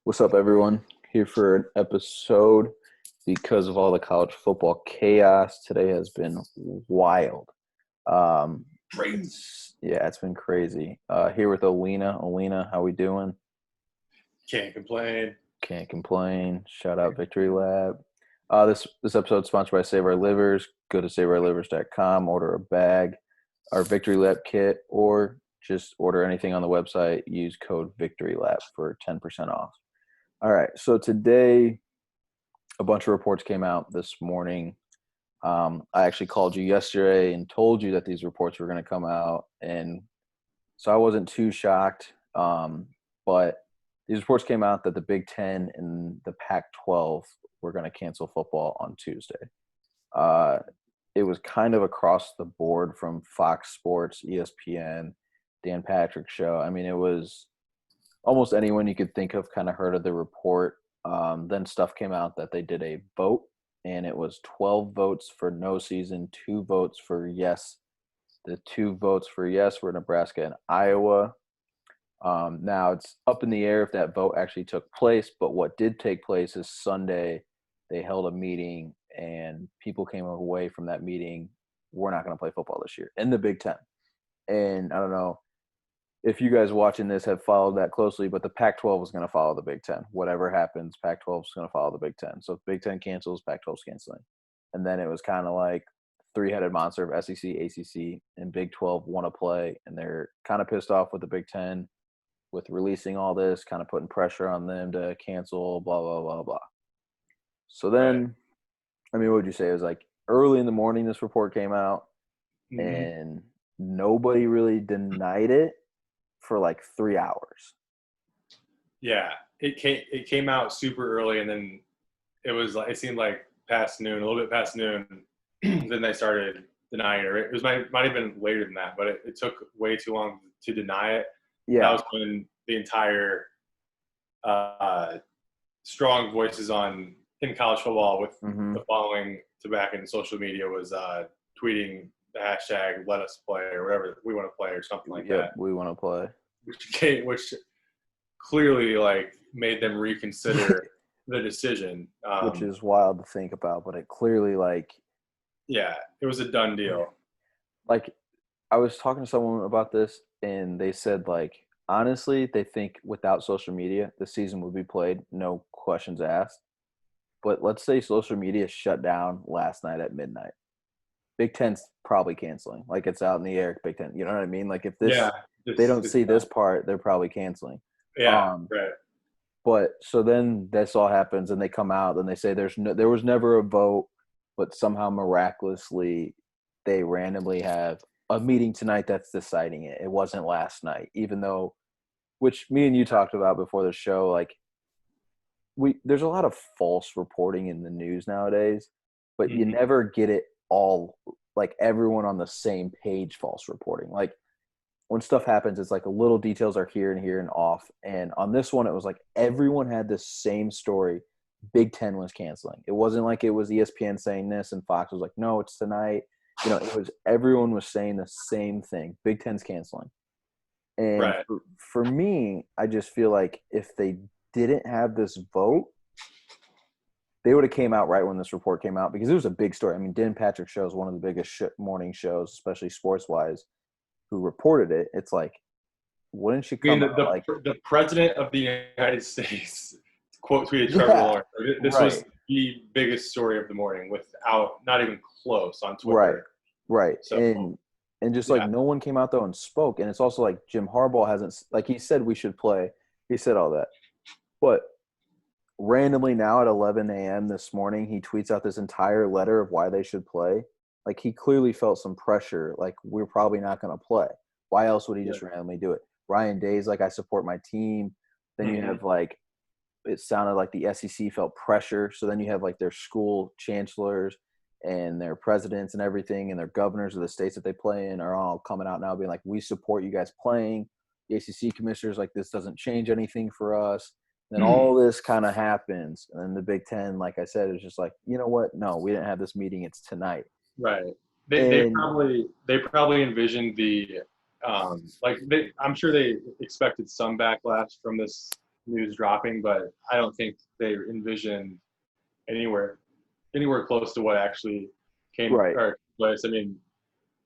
What's up, everyone? Here for an episode because of all the college football chaos. Today has been wild. Um, Crazy. yeah, it's been crazy. Here with Alina. Alina, how we doing? Can't complain. Can't complain. Shout out Victory Lab. This episode is sponsored by Save Our Livers. Go to saveourlivers.com, order a bag, our Victory Lab kit, or just order anything on the website. Use code Victory Lab for 10% off. All right. So today, a bunch of reports came out this morning. I actually called you yesterday and told you that these reports were going to come out, and so I wasn't too shocked. But these reports came out that the Big Ten and the Pac-12 were going to cancel football on Tuesday. Uh, it was kind of across the board from Fox Sports, ESPN, Dan Patrick Show. I mean, it was almost anyone you could think of kind of heard of the report. Then stuff came out that they did a vote, and it was 12 votes for no season, 2 votes for yes. The 2 votes for yes were Nebraska and Iowa. Now it's up in the air if that vote actually took place, but what did take place is Sunday they held a meeting, and people came away from that meeting. We're not going to play football this year in the Big Ten. And I don't know if you guys watching this have followed that closely, but the Pac-12 is going to follow the Big Ten. Whatever happens, Pac-12 is going to follow the Big Ten. So if Big Ten cancels, Pac-12 is canceling. And then it was kind of like three-headed monster of SEC, ACC, and Big 12 want to play, and they're kind of pissed off with the Big Ten with releasing all this, kind of putting pressure on them to cancel, blah, blah, blah, blah. So then, I mean, what would you say? It was like early in the morning this report came out, Mm-hmm. and nobody really denied it for like 3 hours. Yeah, it came out super early, and then it seemed like past noon, a little bit past noon. Then they started denying it. It was might have been later than that, but it took way too long to deny it. That Yeah. was when the entire uh, strong voices on in college football with Mm-hmm. the following to back in social media was tweeting the hashtag "Let us play" or whatever we want to play or something like Yep. that, We want to play. which clearly like made them reconsider the decision. Which is wild to think about, but it clearly Yeah, it was a done deal. like I was talking to someone about this, and they said honestly they think without social media the season would be played, no questions asked. But let's say social media shut down last night at midnight. Big Ten's probably canceling. Like it's out in the air, Big Ten. You know what I mean? Like if Yeah, they it's, don't it's see this part, they're probably canceling. yeah, Um, right. But so then this all happens, and they come out and they say there was never a vote, but somehow miraculously they randomly have a meeting tonight that's deciding it. It wasn't last night, even though, which me and you talked about before the show, like there's a lot of false reporting in the news nowadays, but you Mm-hmm. never get it all like everyone on the same page false reporting. Like when stuff happens, it's like a little details are here and here and off. And on this one, it was like everyone had the same story. Big Ten was canceling. It wasn't like it was ESPN saying this and Fox was like, no, it's tonight. It was everyone was saying the same thing. Big Ten's canceling. And Right. for me, I just feel like if they didn't have this vote, they would have came out right when this report came out because it was a big story. I mean, Dan Patrick Show is one of the biggest morning shows, especially sports wise, who reported it. It's like, wouldn't you I mean, come out like, the president of the United States quote tweeted Trevor yeah, Lawrence. This right, was the biggest story of the morning, without not even close on right, Twitter. right, So and just like yeah, no one came out though and spoke, and it's also like Jim Harbaugh hasn't like he said we should play, he said all that, but randomly now at 11 a.m. this morning he tweets out this entire letter of why they should play. Like he clearly felt some pressure, like we're probably not going to play. Why else would he yeah. just randomly do it? Ryan Day's like I support my team. Then you Mm-hmm. have like it sounded like the SEC felt pressure. So then you have like their school chancellors and their presidents and everything and their governors of the states that they play in are all coming out now being like, we support you guys playing. The ACC commissioners like this doesn't change anything for us. And then all this kind of happens. And then the Big Ten, like I said, is just like, you know what? No, we didn't have this meeting. It's tonight. Right. They And probably envisioned the I'm sure they expected some backlash from this news dropping, but I don't think they envision anywhere close to what actually came Right. or place. I mean,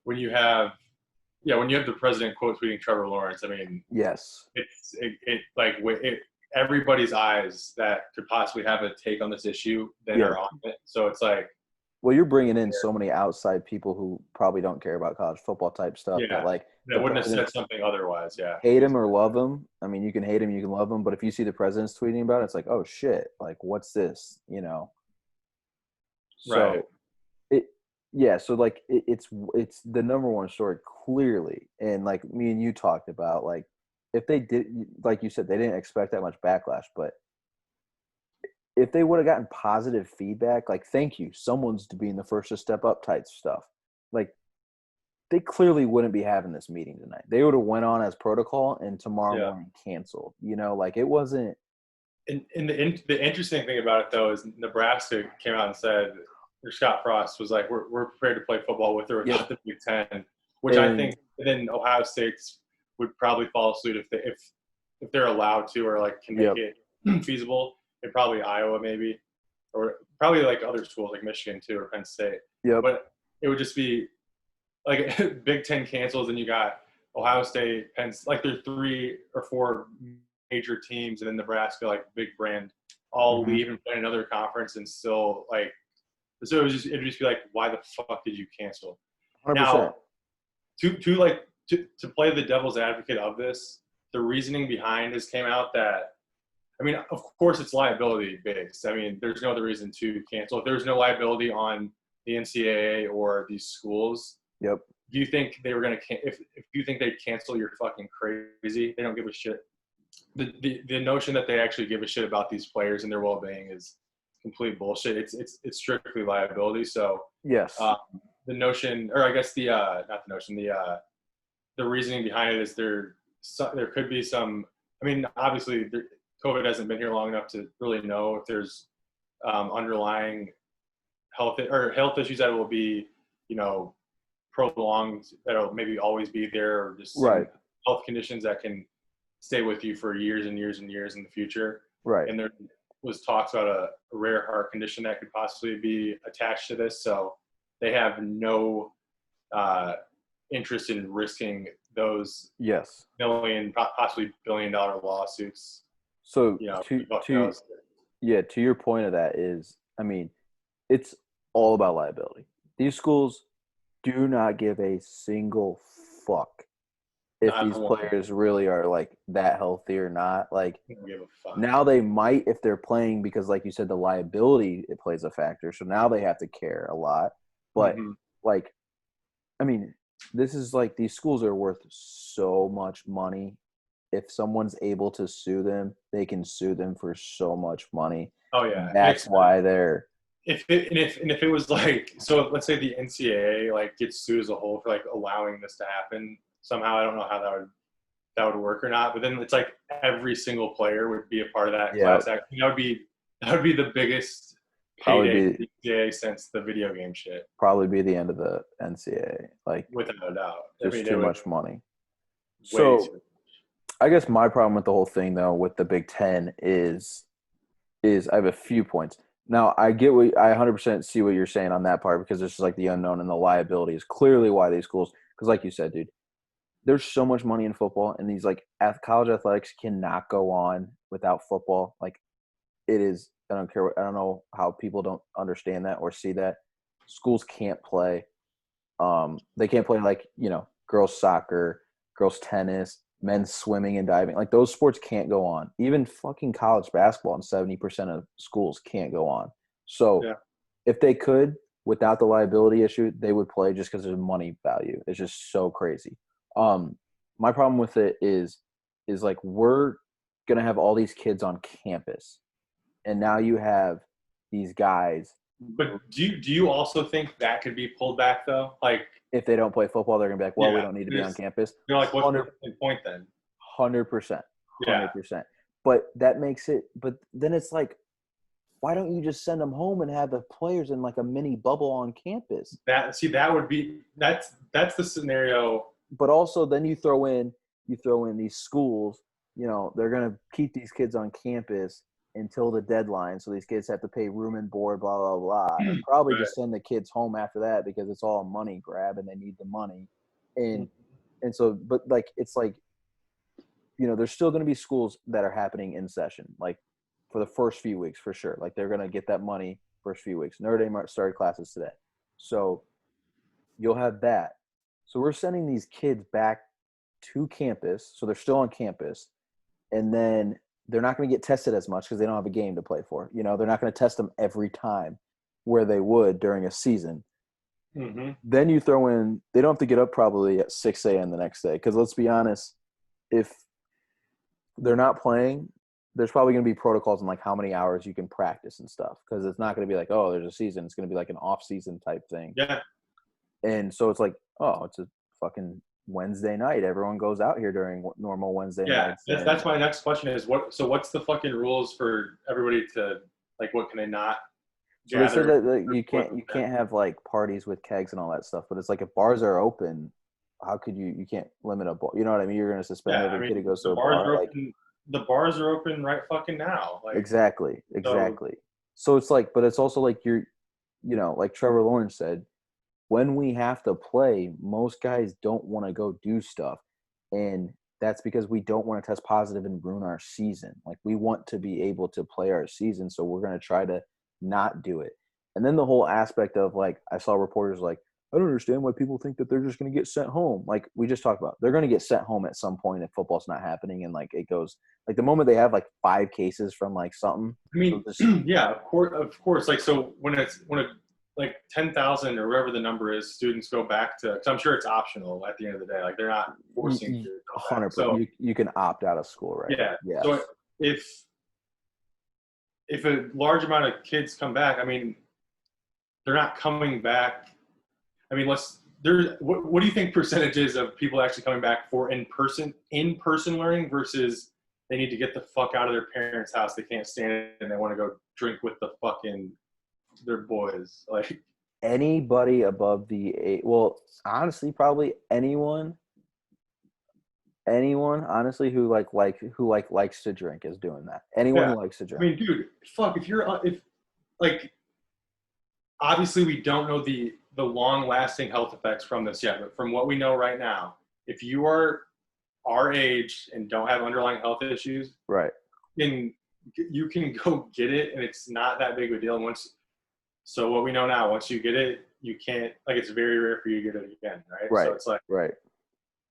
when you have when you have the president quote tweeting Trevor Lawrence, I mean, Yes. it everybody's eyes that could possibly have a take on this issue then Yeah. are on it. So it's like, Well, you're bringing in so many outside people who probably don't care about college football type stuff that yeah, like that the wouldn't have president, said something otherwise. Yeah. hate him or love him. I mean, you can hate him, you can love him, but if you see the president's tweeting about it, it's like, oh shit, like what's this? You know. Right. So it, yeah. So like it's the number one story clearly, and like me and you talked about, like if they did, like you said, they didn't expect that much backlash, but if they would have gotten positive feedback, like thank you, someone's being the first to step up type stuff, like they clearly wouldn't be having this meeting tonight. They would have went on as protocol and tomorrow Yeah. morning canceled. You know, like it wasn't. And the interesting thing about it though is Nebraska came out and said, or Scott Frost was like, we're prepared to play football with or without the Big Ten, which I think then Ohio State's would probably follow suit if they're allowed to or like can make it feasible. And probably Iowa maybe, or probably like other schools like Michigan too or Penn State. Yep. But it would just be like Big Ten cancels and you got Ohio State, Penn, like there's 3 or 4 major teams, and then Nebraska, like big brand, all leave and play another conference, and still like, so it'd just be like, why the fuck did you cancel? 100%. Now, to play the devil's advocate of this, the reasoning behind this came out that, I mean, of course it's liability based. I mean, there's no other reason to cancel. If there's no liability on the NCAA or these schools, Yep. do you think they were going to, if you think they'd cancel, you're fucking crazy. They don't give a shit. The notion that they actually give a shit about these players and their well-being is complete bullshit. It's strictly liability. So yes, the notion, or I guess not the notion, the reasoning behind it is there could be some. I mean, obviously, COVID hasn't been here long enough to really know if there's underlying health issues that will be, prolonged, that'll maybe always be there, or just health conditions that can stay with you for years and years and years in the future. Right. And there was talks about a rare heart condition that could possibly be attached to this. So they have no interest in risking those million, possibly $billion lawsuits. So to your point of that is, I mean, it's all about liability. These schools do not give a single fuck if these players really are like that healthy or not. Like now they might if they're playing because, like you said, the liability it plays a factor. So now they have to care a lot. But like, I mean, this is like these schools are worth so much money. If someone's able to sue them, they can sue them for so much money. Oh yeah, and that's why they're. If it was like, so let's say the NCAA like gets sued as a whole for like allowing this to happen somehow. I don't know how that would work or not, but then it's like every single player would be a part of that class action. That would be the biggest payday for the NCAA since the video game shit. Probably be the end of the NCAA, like without a doubt. Just too much money. So I guess my problem with the whole thing though with the Big Ten is I have a few points. Now, I get what I 100% see what you're saying on that part because it's just like the unknown and the liability is clearly why these schools – because like you said, dude, there's so much money in football and these like college athletics cannot go on without football. Like it is – I don't care – I don't know how people don't understand that or see that. Schools can't play. They can't play like, girls soccer, girls tennis, men's swimming and diving. Like those sports can't go on. Even fucking college basketball and 70% of schools can't go on. So if they could, without the liability issue, they would play just because there's money value. It's just so crazy. My problem with it is like we're going to have all these kids on campus. And now you have these guys. But do you also think that could be pulled back though? Like if they don't play football, they're gonna be like, "Well, we don't need to be on campus." You're like, what's the point then? 100%, 100%. But that makes it. But then it's like, why don't you just send them home and have the players in like a mini bubble on campus? That's the scenario. But also, then you throw in these schools they're going to keep these kids on campus until the deadline. So these kids have to pay room and board, blah, blah, blah. And probably Right. just send the kids home after that because it's all a money grab and they need the money. And so, but like, it's like, there's still going to be schools that are happening in session, like for the first few weeks, for sure. Like they're going to get that money first few weeks. Notre Dame started classes today. So you'll have that. So we're sending these kids back to campus. So they're still on campus. And then they're not going to get tested as much because they don't have a game to play for. They're not going to test them every time where they would during a season. Mm-hmm. Then you throw in, they don't have to get up probably at 6 a.m. the next day. Because let's be honest, if they're not playing, there's probably going to be protocols on like how many hours you can practice and stuff. Because it's not going to be like, oh, there's a season. It's going to be like an off-season type thing. Yeah. And so it's like, oh, it's a fucking Wednesday night. Everyone goes out here during normal Wednesday nights. Yeah, that's my next question is what's the fucking rules for everybody to, like, what can they not So they said that you can't have like parties with kegs and all that stuff, but it's like if bars are open, how could you can't limit a bar? You know what I mean? You're going to suspend every kid who goes to a bar. The bars are open right fucking now. Like, exactly. So it's like, but it's also like like Trevor Lawrence said, when we have to play, most guys don't want to go do stuff. And that's because we don't want to test positive and ruin our season. Like we want to be able to play our season. So we're going to try to not do it. And then the whole aspect of like, I saw reporters like, I don't understand why people think that they're just going to get sent home. Like we just talked about, they're going to get sent home at some point if football's not happening. And like, it goes like the moment they have like 5 cases from like something. I mean, yeah, of course. Like, so when like 10,000 or whatever the number is, students go back to, because I'm sure it's optional at the end of the day. Like they're not forcing you to go back. 100%. So you can opt out of school, right? Yeah. Yes. So if a large amount of kids come back, I mean, they're not coming back. I mean, what do you think percentages of people actually coming back for in-person learning versus they need to get the fuck out of their parents' house, they can't stand it, and they want to go drink with their boys? Like anybody above the 8, well, honestly, probably anyone honestly who likes to drink is doing that. Anyone who likes to drink. I mean, dude, fuck, if like, obviously we don't know the long-lasting health effects from this yet, but from what we know right now, if you are our age and don't have underlying health issues, right, then you can go get it, and it's not that big of a deal. And so what we know now, once you get it, you can't, like, it's very rare for you to get it again, right? Right. So it's like, right.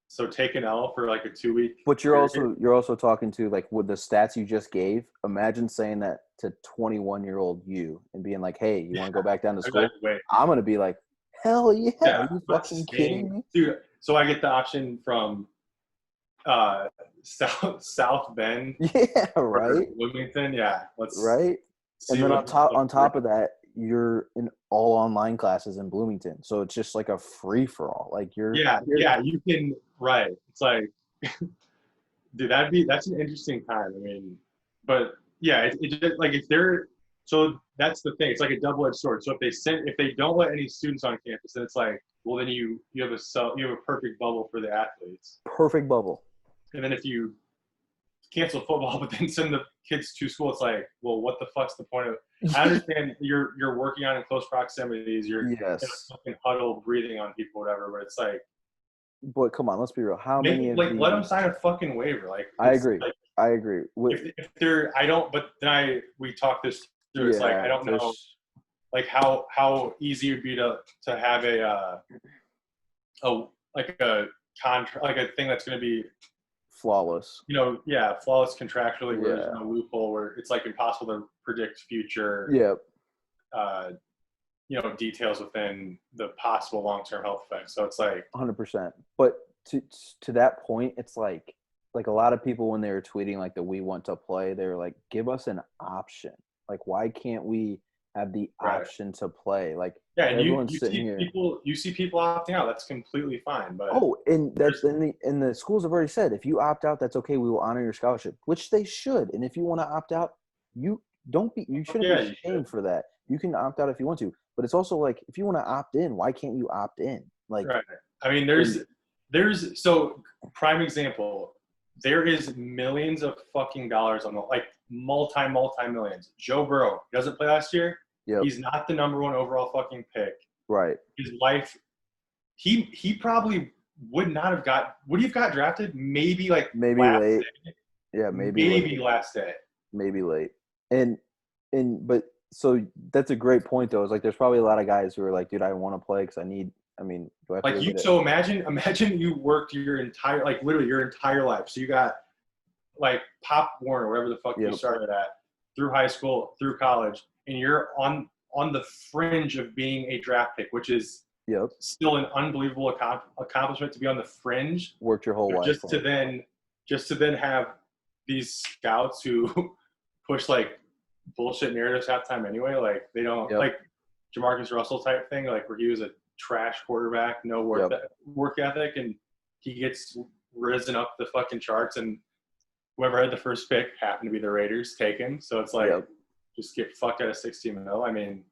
So take an L for like a 2-week. But you're also talking to, like, with the stats you just gave. Imagine saying that to 21-year-old you and being like, "Hey, you want to go back down to school?" I'm gonna be like, "Hell yeah! Are you fucking kidding me, dude?" So I get the option from South Bend. Yeah, right. Wilmington, yeah. Right. And then on top of that, you're in all online classes in Bloomington, so it's just like a free for all. Like you can, right. It's like, dude, that's an interesting time. I mean, but yeah, it just, like, if they're, so that's the thing. It's like a double-edged sword. So if they don't let any students on campus, then it's like, well, then you have a perfect bubble for the athletes. Perfect bubble. And then if you cancel football, but then send the kids to school, it's like, well, what the fuck's the point of? I understand you're working on in close proximities. You're in a fucking huddle, breathing on people, whatever. But it's like, boy, come on, let's be real. How many? Let them sign a fucking waiver. Like, I agree. Like, I agree. If they're, I don't. But then we talked this through. It's like, I don't know, like how easy it would be to have a contract, like a thing that's going to be flawless. Flawless contractually, where there's no loophole, where it's like impossible to predict future. Details within the possible long-term health effects. So it's like 100%. But to that point, it's like a lot of people, when they were tweeting like the "we want to play," they were like, "Give us an option. Like, why can't we have the option to play?" Like, yeah, and you see people opting out. That's completely fine. But and that's in the schools have already said, if you opt out, that's okay. We will honor your scholarship, which they should. And if you want to opt out, you shouldn't be ashamed for that. You can opt out if you want to. But it's also like, if you want to opt in, why can't you opt in? Like, right. I mean, there's so prime example. there is millions of fucking dollars on the like multi millions. Joe Burrow doesn't play last year. Yep. He's not the number one overall fucking pick. Right. His life, he probably would not have got. Would he have got drafted? Maybe like Maybe last late. day. Yeah, maybe late. Last day. Maybe late. But so that's a great point though. It's like there's probably a lot of guys who are like, dude, I want to play because I mean, do I have to Like go you, get it? so imagine you worked your entire, like literally your entire life. So you got like Pop Warner, wherever the fuck Yep. you started at, through high school, through college, and you're on the fringe of being a draft pick, which is Yep. still an unbelievable accomplishment to be on the fringe. Worked your whole life. Just to then have these scouts who push like bullshit narratives half time anyway. Like they don't Yep. like Jamarcus Russell type thing, like where he was a trash quarterback, no work ethic, and he gets risen up the fucking charts, and whoever had the first pick happened to be the Raiders take him. So it's like just get fucked out of 16 mil. I mean,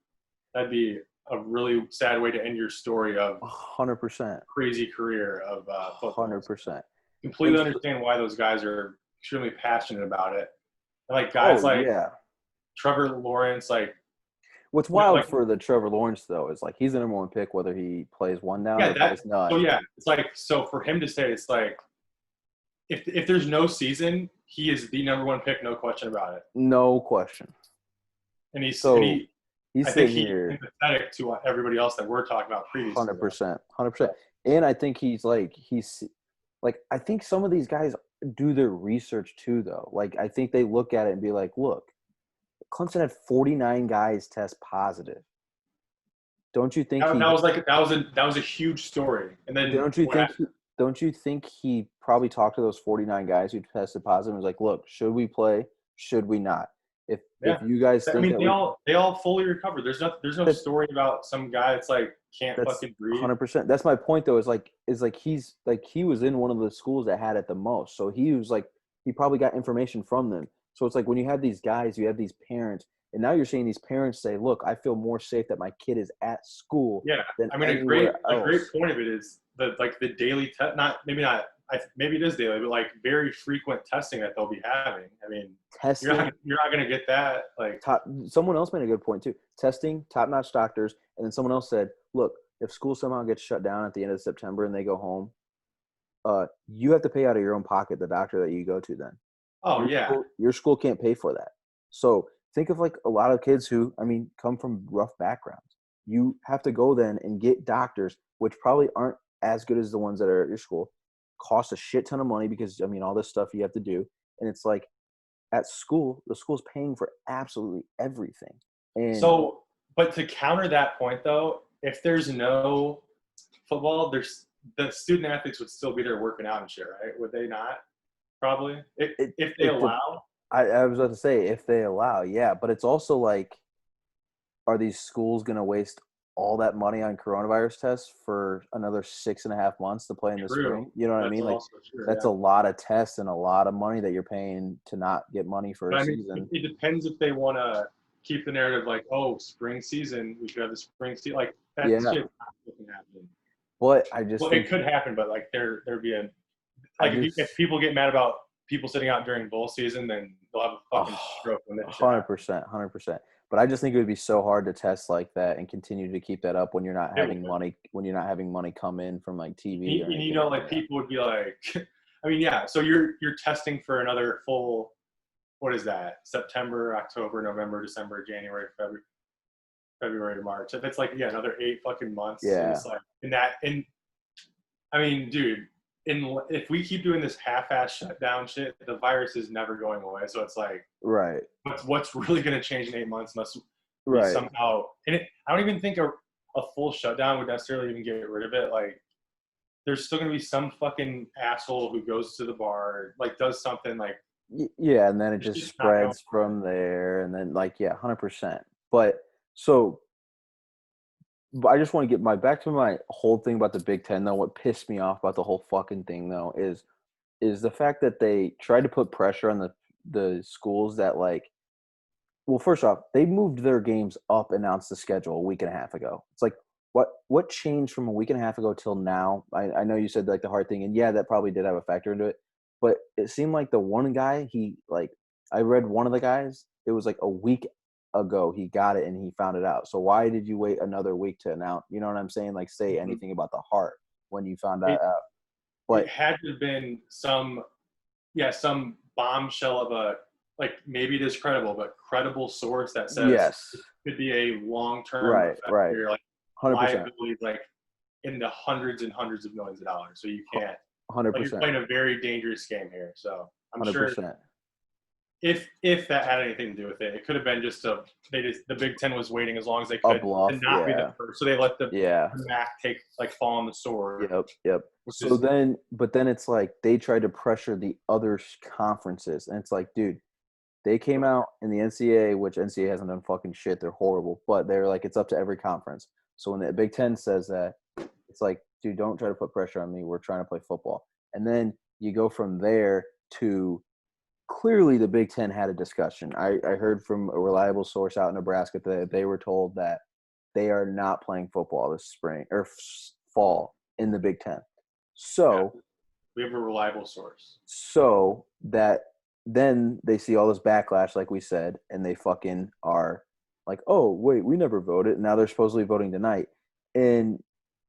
that'd be a really sad way to end your story of 100%. crazy career of football. 100%. Completely understand why those guys are extremely passionate about it. And like guys Trevor Lawrence, like what's wild for the Trevor Lawrence though is like he's the number one pick whether he plays one down or plays none. So yeah, it's like so for him to say it's like if there's no season, he is the number one pick, no question about it. No question. And he's sitting here empathetic to everybody else that we're talking about previously. 100%. And I think he's I think some of these guys do their research too though. Like I think they look at it and be like, look, Clemson had 49 guys test positive. Don't you think that was a huge story? And then don't you think he probably talked to those 49 guys who tested positive and was like, look, should we play? Should we not? If you guys think they all fully recovered. There's no story about some guy that's like can't fucking breathe. 100%. That's my point though. Is like he was in one of the schools that had it the most. So he was like he probably got information from them. So it's like when you have these guys, you have these parents, and now you're seeing these parents say, "Look, I feel more safe that my kid is at school." Yeah, than I mean, a great point of it is the daily test. Maybe it is daily, but like very frequent testing that they'll be having. I mean, testing. You're not gonna get that. Like someone else made a good point too. Testing, top-notch doctors, and then someone else said, "Look, if school somehow gets shut down at the end of September and they go home, you have to pay out of your own pocket the doctor that you go to then." Oh, your school can't pay for that. So think of like a lot of kids who, I mean, come from rough backgrounds. You have to go then and get doctors, which probably aren't as good as the ones that are at your school. Cost a shit ton of money because, I mean, all this stuff you have to do. And it's like at school, the school's paying for absolutely everything. And so, but to counter that point though, if there's no football, the student athletes would still be there working out and shit, right? Would they not? Probably if they allow. I was about to say if they allow, yeah, but it's also like, are these schools going to waste all that money on coronavirus tests for another 6.5 months to play in the spring? You know what I mean? Like that's a lot of tests and a lot of money that you're paying to not get money for a season. It depends if they want to keep the narrative like, oh, spring season, we should have the spring season. Like that's shit's not fucking happening. But I just it could happen, but like there'd be a like if people get mad about people sitting out during bowl season, then they'll have a fucking stroke when that 100%. But I just think it would be so hard to test like that and continue to keep that up when you're not having money come in from like TV. And you know, like people would be like, I mean, yeah. So you're testing for another full, what is that? September, October, November, December, January, February to March. If it's like another 8 fucking months. Yeah. It's like I mean, dude. If we keep doing this half-ass shutdown shit, the virus is never going away. So it's like, right. What's really going to change in 8 months unless we somehow? And I don't even think a full shutdown would necessarily even get rid of it. Like, there's still going to be some fucking asshole who goes to the bar, like does something like. Yeah, and then it just spreads from there, and then 100%. But so. But I just want to get back to my whole thing about the Big Ten, though. What pissed me off about the whole fucking thing, though, is the fact that they tried to put pressure on the schools that, like, well, first off, they moved their games up, announced the schedule a week and a half ago. It's like, what changed from a week and a half ago till now? I know you said, like, the hard thing, and, yeah, that probably did have a factor into it. but it seemed like the one guy I read one of the guys. It was like a week ago he got it and he found it out. So why did you wait another week to announce? You know what I'm saying? Like say Mhm. anything about the heart when you found that It out. it But had to have been some bombshell of a, like, maybe it is credible, but credible source that says yes, it could be a long-term right, effect right, here, like 100%, liability, like in the hundreds and hundreds of millions of dollars. So you can't, like, you're 100%, playing a very dangerous game here. So I'm sure 100%. if that had anything to do with it, it could have been just the Big Ten was waiting as long as they A could to bluff, not be the yeah, first, so they let the yeah. MAC fall on the sword, Yep, yep. which So is then, but then it's like they tried to pressure the other conferences, and it's like, dude, they came out in the NCAA, which NCAA hasn't done fucking shit. They're horrible, but they're like, it's up to every conference. So when the Big Ten says that, it's like, dude, don't try to put pressure on me. We're trying to play football. And then you go from there to clearly the Big Ten had a discussion. I heard from a reliable source out in Nebraska that they were told that they are not playing football this spring or fall in the Big Ten. yeah, So we have a reliable source. that then they see all this backlash, like we said, and they fucking are like, oh wait, we never voted. Now they're supposedly voting tonight, and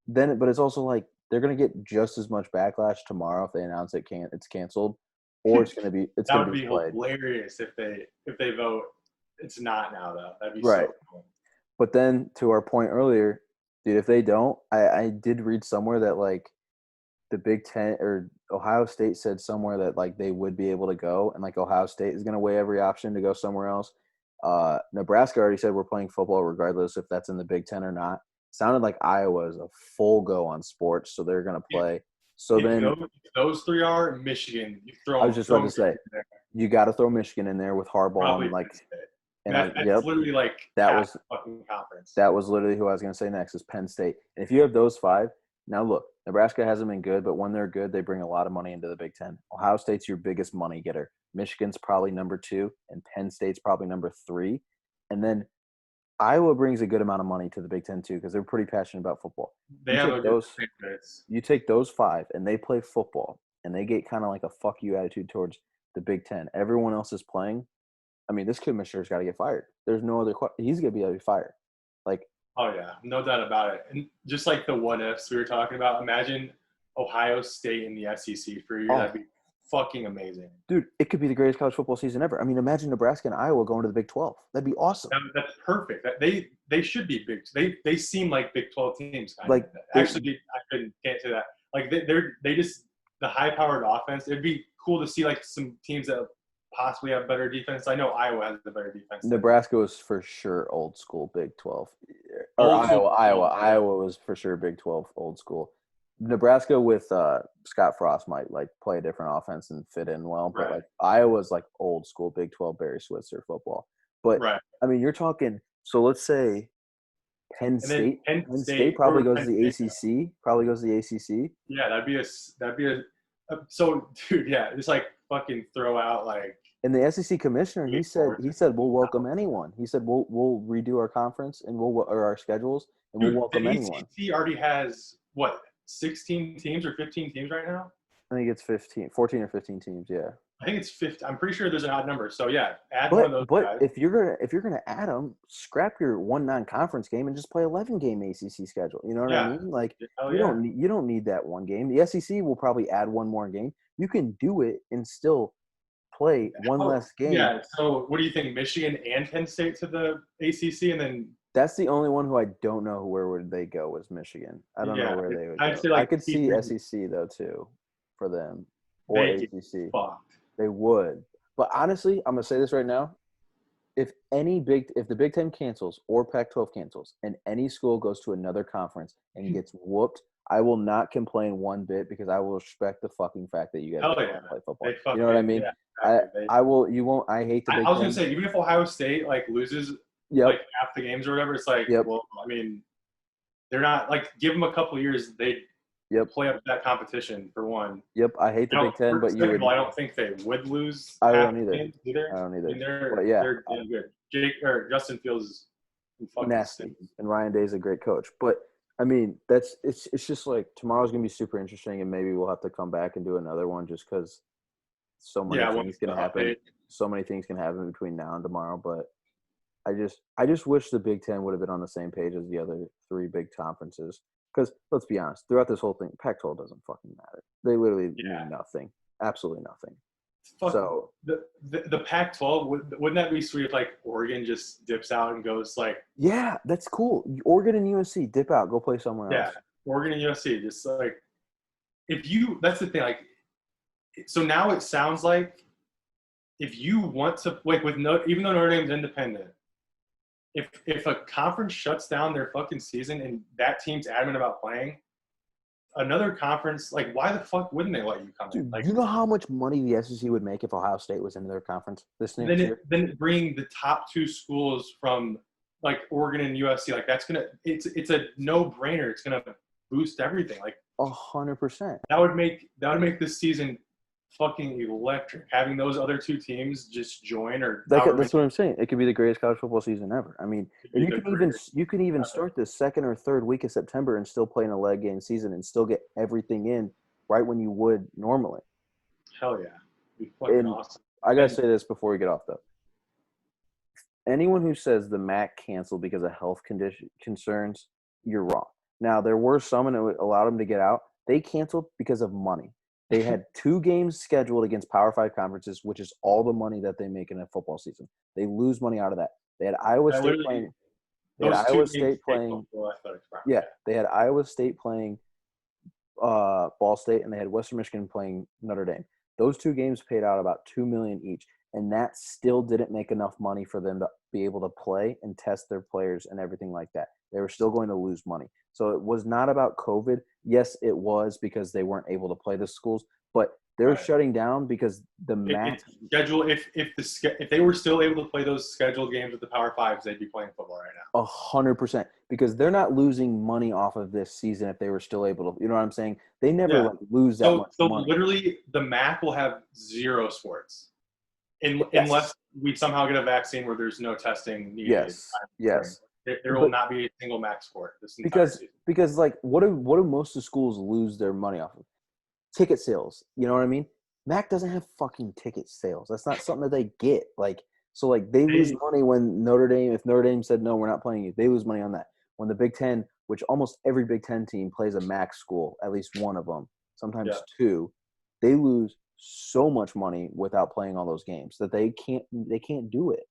then but it's also like they're gonna get just as much backlash tomorrow if they announce it's canceled, or it's That gonna would be be played. hilarious if they vote. It's not now though. That'd be Right. so cool. But then to our point earlier, dude, if they don't, I did read somewhere that like the Big Ten or Ohio State said somewhere that like they would be able to go, and like Ohio State is going to weigh every option to go somewhere else. Nebraska already said we're playing football regardless if that's in the Big Ten or not. Sounded like Iowa is a full go on sports, so they're going to If, play. So then if those three are Michigan, you throw I was them, just throw about to them say there. you got to throw Michigan in there with Harbaugh Probably and Penn like State. and I That's yep literally like that half was the fucking conference. that was literally who I was going to say next is Penn State. And if you have those five, now look, Nebraska hasn't been good, but when they're good, they bring a lot of money into the Big Ten. Ohio State's your biggest money getter. Michigan's probably number 2, and Penn State's probably number 3. And then Iowa brings a good amount of money to the Big Ten too because they're pretty passionate about football. They have a good fan base. You take those 5, and they play football, and they get kind of like a fuck you attitude towards the Big Ten. Everyone else is playing. I mean, this commissioner's got to get fired. There's no other question. He's going to be able to be fired. Like, Oh yeah, no doubt about it. And just like the what ifs we were talking about, imagine Ohio State in the SEC for a year. oh, That'd be fucking amazing. dude, it could be the greatest college football season ever. I mean, imagine Nebraska and Iowa going to the Big 12. That'd be awesome. That's perfect. They should be big. They seem like Big 12 teams. Kind Like, of. Actually, can't say that. Like they just the high powered offense. It'd be cool to see like some teams that possibly have better defense. I know Iowa has the better defense. Nebraska was for sure old school Big 12. Or Old school. Iowa was for sure Big 12 old school. Nebraska with Scott Frost might like play a different offense and fit in well, but Right. like Iowa's like old school Big 12 Barry Switzer football. But Right. I mean, you're talking. So let's say Penn And then State. Penn State probably goes to the ACC. Probably goes to the ACC. Yeah, that'd be a so dude, yeah, just like fucking throw out like And the SEC commissioner, he said we'll welcome anyone. He said we'll redo our conference and or our schedules and we'll dude, welcome the anyone. ACC already has what 16 teams or 15 teams right now. I think it's 14 or 15 teams. Yeah. I think it's 50. I'm pretty sure there's an odd number. So yeah, add one of those But guys. if you're gonna add them, scrap your one non-conference game and just play 11-game ACC schedule. You know what I mean? Like you don't need that one game. The SEC will probably add one more game. You can do it and still play one less game. Yeah. So what do you think? Michigan and Penn State to the ACC, and then that's the only one who I don't know where would they go was Michigan. I don't know where they would I'd go. say, like, I could see P3. SEC though too, for them or ACC. Fucked. They would, but honestly, I'm gonna say this right now: if the Big Ten cancels or Pac-12 cancels, and any school goes to another conference and gets whooped, I will not complain one bit because I will respect the fucking fact that you guys play football. You know what I mean? Yeah, exactly. I will. You won't. I hate the Big Ten. I was gonna say, even if Ohio State like loses like half the games or whatever, it's like, well, I mean, they're not like give them a couple of years, they play up that competition for one. Yep, I hate the Big Ten, but I don't think they would lose. I don't either. Either. I don't either. I mean, they're good. Justin Fields is nasty, and Ryan Day's a great coach. But I mean, it's just like tomorrow's gonna be super interesting, and maybe we'll have to come back and do another one just because so many Yeah, things once can the happen. update. So many things can happen between now and tomorrow. But I just wish the Big Ten would have been on the same page as the other three big conferences. Because let's be honest, throughout this whole thing, Pac-12 doesn't fucking matter. They literally mean nothing, absolutely nothing. Fuck So the Pac-12. Wouldn't that be sweet if like Oregon just dips out and goes like, yeah, that's cool. Oregon and USC dip out, go play somewhere yeah, else. Oregon and USC, just like if you. That's the thing. Like, so now it sounds like if you want to like with no, even though Notre Dame's independent, if a conference shuts down their fucking season and that team's adamant about playing, another conference, like why the fuck wouldn't they let you come in? Dude, Like, you know how much money the SEC would make if Ohio State was in their conference this next year? then bring the top two schools from like Oregon and USC. Like that's gonna it's a no brainer. It's gonna boost everything. Like 100%. that would make this season fucking electric. Having those other two teams just join or That's what I'm saying. It could be the greatest college football season ever. I mean, and you can even ever. start the second or third week of September and still play in a leg game season and still get everything in right when you would normally. Hell yeah, it'd be fucking And awesome. I gotta say this before we get off though. Anyone who says the MAC canceled because of health concerns, you're wrong. Now there were some and it allowed them to get out. They canceled because of money. They had 2 games scheduled against Power 5 conferences, which is all the money that they make in a football season. They lose money out of that. They had Iowa State playing. They had Iowa State playing. Yeah, they had Iowa State playing Ball State, and they had Western Michigan playing Notre Dame. Those 2 games paid out about $2 million each, and that still didn't make enough money for them to be able to play and test their players and everything like that. They were still going to lose money. So it was not about COVID. Yes, it was because they weren't able to play the schools, but they're shutting down because the MAC schedule. If they were still able to play those scheduled games with the Power Fives, they'd be playing football right now. 100%, because they're not losing money off of this season if they were still able to. You know what I'm saying? They never lose that much money. So literally, the MAC will have 0 sports, unless we somehow get a vaccine where there's no testing needed. Yes. There will not be a single MAC sport this entire season. Because like what do most of the schools lose their money off of? Ticket sales. You know what I mean? MAC doesn't have fucking ticket sales. That's not something that they get. Like so like they lose money when if Notre Dame said no, we're not playing you, they lose money on that. When the Big Ten, which almost every Big Ten team plays a MAC school, at least one of them, sometimes 2, they lose so much money without playing all those games that they can't do it.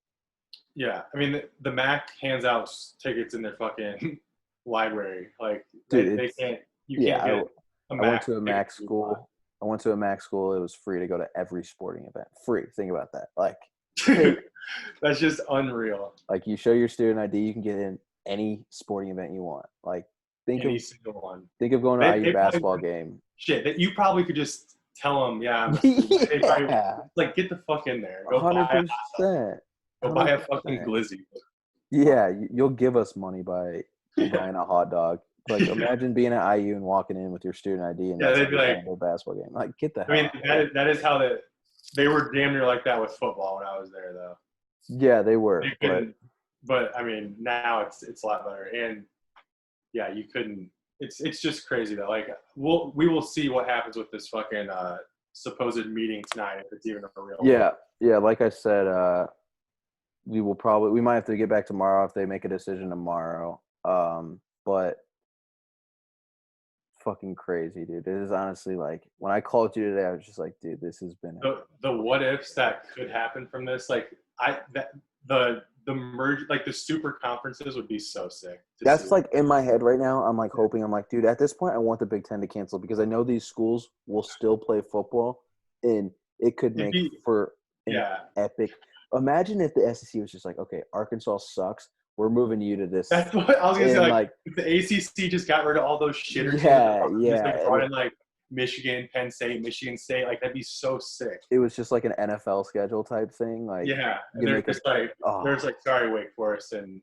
Yeah, I mean the MAC hands out tickets in their fucking library. Like dude, they can't. You can't get I went to a MAC school. I went to a MAC school. It was free to go to every sporting event. Free. Think about that. Like, that's just unreal. Like you show your student ID, you can get in any sporting event you want. Like any single one. Think of going to IU basketball game. Shit, that you probably could just tell them, yeah, like get the fuck in there. Go 100%. Go buy a fucking glizzy. Yeah, you'll give us money by buying a hot dog. Like imagine being at IU and walking in with your student ID and they'd be like a basketball game. Like get the hell. I mean, that is how they were damn near like that with football when I was there, though. Yeah, they were. But I mean, now it's a lot better, and yeah, you couldn't. It's just crazy though. Like we will see what happens with this fucking supposed meeting tonight if it's even a real. Yeah. Like I said, we might have to get back tomorrow if they make a decision tomorrow. But fucking crazy, dude. It is honestly like when I called you today, I was just like, dude, this has been the what ifs that could happen from this. Like the merge, like the super conferences would be so sick. That's like in my head right now. I'm like hoping. I'm like, dude, at this point, I want the Big Ten to cancel because I know these schools will still play football, and it could make for an epic. Imagine if the SEC was just like, okay, Arkansas sucks. We're moving you to this. That's what I was gonna say. Like if the ACC just got rid of all those shitters. Brought in like Michigan, Penn State, Michigan State. Like that'd be so sick. It was just like an NFL schedule type thing. Like they're just like there's like sorry Wake Forest and.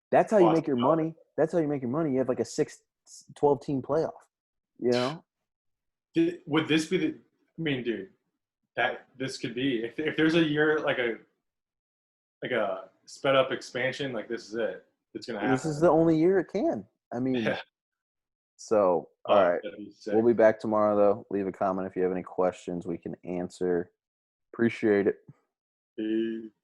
That's how you make your money. That's how you make your money. You have like a 12 team playoff. You know. Would this be the? I mean, dude, that this could be if there's a year like a sped up expansion, like this is it. It's gonna happen. This is the only year it can. I mean, so all right. We'll be back tomorrow though. Leave a comment if you have any questions we can answer. Appreciate it. Peace.